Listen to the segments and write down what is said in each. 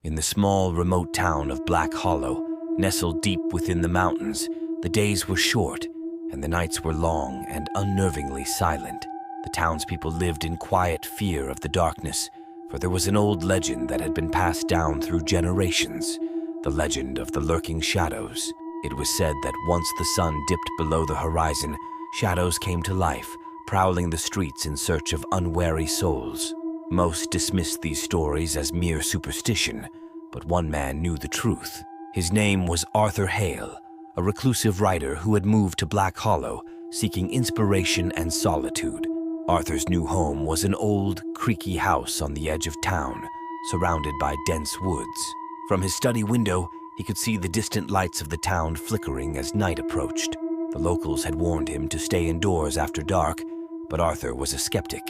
In the small, remote town of Black Hollow, nestled deep within the mountains, the days were short and the nights were long and unnervingly silent. The townspeople lived in quiet fear of the darkness, for there was an old legend that had been passed down through generations, the legend of the lurking shadows. It was said that once the sun dipped below the horizon, shadows came to life, prowling the streets in search of unwary souls. Most dismissed these stories as mere superstition, but one man knew the truth. His name was Arthur Hale, a reclusive writer who had moved to Black Hollow, seeking inspiration and solitude. Arthur's new home was an old, creaky house on the edge of town, surrounded by dense woods. From his study window, he could see the distant lights of the town flickering as night approached. The locals had warned him to stay indoors after dark, but Arthur was a skeptic.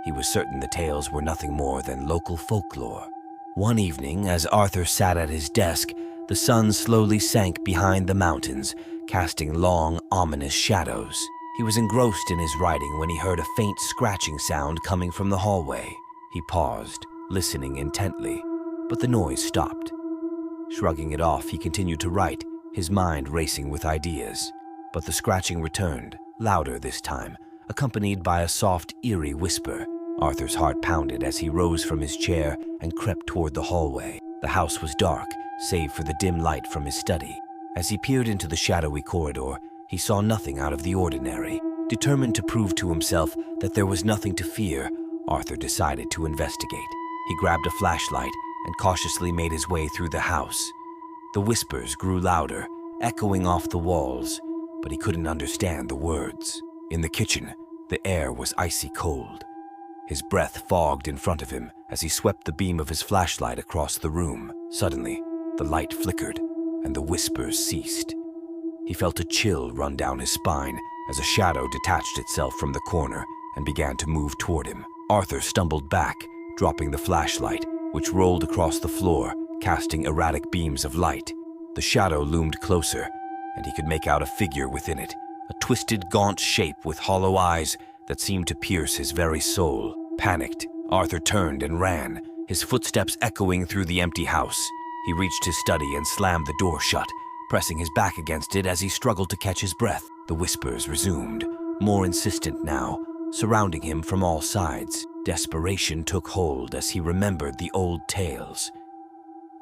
He was certain the tales were nothing more than local folklore. One evening, as Arthur sat at his desk, the sun slowly sank behind the mountains, casting long, ominous shadows. He was engrossed in his writing when he heard a faint scratching sound coming from the hallway. He paused, listening intently, but the noise stopped. Shrugging it off, he continued to write, his mind racing with ideas. But the scratching returned, louder this time, accompanied by a soft, eerie whisper. Arthur's heart pounded as he rose from his chair and crept toward the hallway. The house was dark, save for the dim light from his study. As he peered into the shadowy corridor, he saw nothing out of the ordinary. Determined to prove to himself that there was nothing to fear, Arthur decided to investigate. He grabbed a flashlight and cautiously made his way through the house. The whispers grew louder, echoing off the walls, but he couldn't understand the words. In the kitchen, the air was icy cold. His breath fogged in front of him as he swept the beam of his flashlight across the room. Suddenly, the light flickered and the whispers ceased. He felt a chill run down his spine as a shadow detached itself from the corner and began to move toward him. Arthur stumbled back, dropping the flashlight, which rolled across the floor, casting erratic beams of light. The shadow loomed closer, and he could make out a figure within it, a twisted, gaunt shape with hollow eyes that seemed to pierce his very soul. Panicked, Arthur turned and ran, his footsteps echoing through the empty house. He reached his study and slammed the door shut, pressing his back against it as he struggled to catch his breath. The whispers resumed, more insistent now, surrounding him from all sides. Desperation took hold as he remembered the old tales.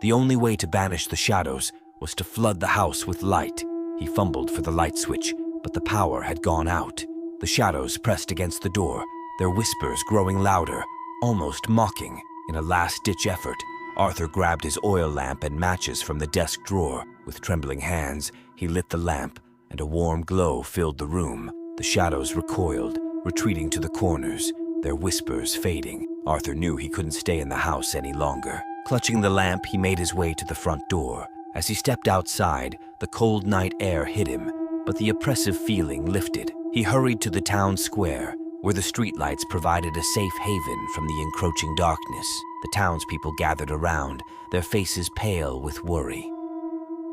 The only way to banish the shadows was to flood the house with light. He fumbled for the light switch, but the power had gone out. The shadows pressed against the door, their whispers growing louder, almost mocking. In a last-ditch effort, Arthur grabbed his oil lamp and matches from the desk drawer. With trembling hands, he lit the lamp, and a warm glow filled the room. The shadows recoiled, retreating to the corners, their whispers fading. Arthur knew he couldn't stay in the house any longer. Clutching the lamp, he made his way to the front door. As he stepped outside, the cold night air hit him, but the oppressive feeling lifted. He hurried to the town square, where the streetlights provided a safe haven from the encroaching darkness. The townspeople gathered around, their faces pale with worry.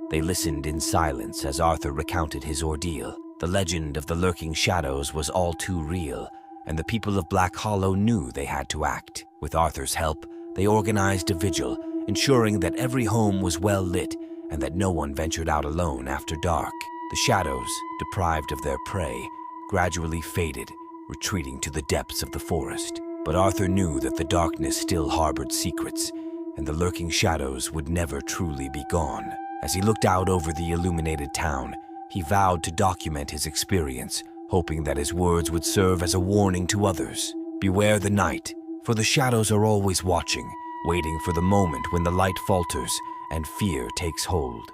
They listened in silence as Arthur recounted his ordeal. The legend of the lurking shadows was all too real, and the people of Black Hollow knew they had to act. With Arthur's help, they organized a vigil, ensuring that every home was well lit and that no one ventured out alone after dark. The shadows, deprived of their prey, gradually faded, retreating to the depths of the forest. But Arthur knew that the darkness still harbored secrets, and the lurking shadows would never truly be gone. As he looked out over the illuminated town, he vowed to document his experience, hoping that his words would serve as a warning to others. Beware the night, for the shadows are always watching, waiting for the moment when the light falters and fear takes hold.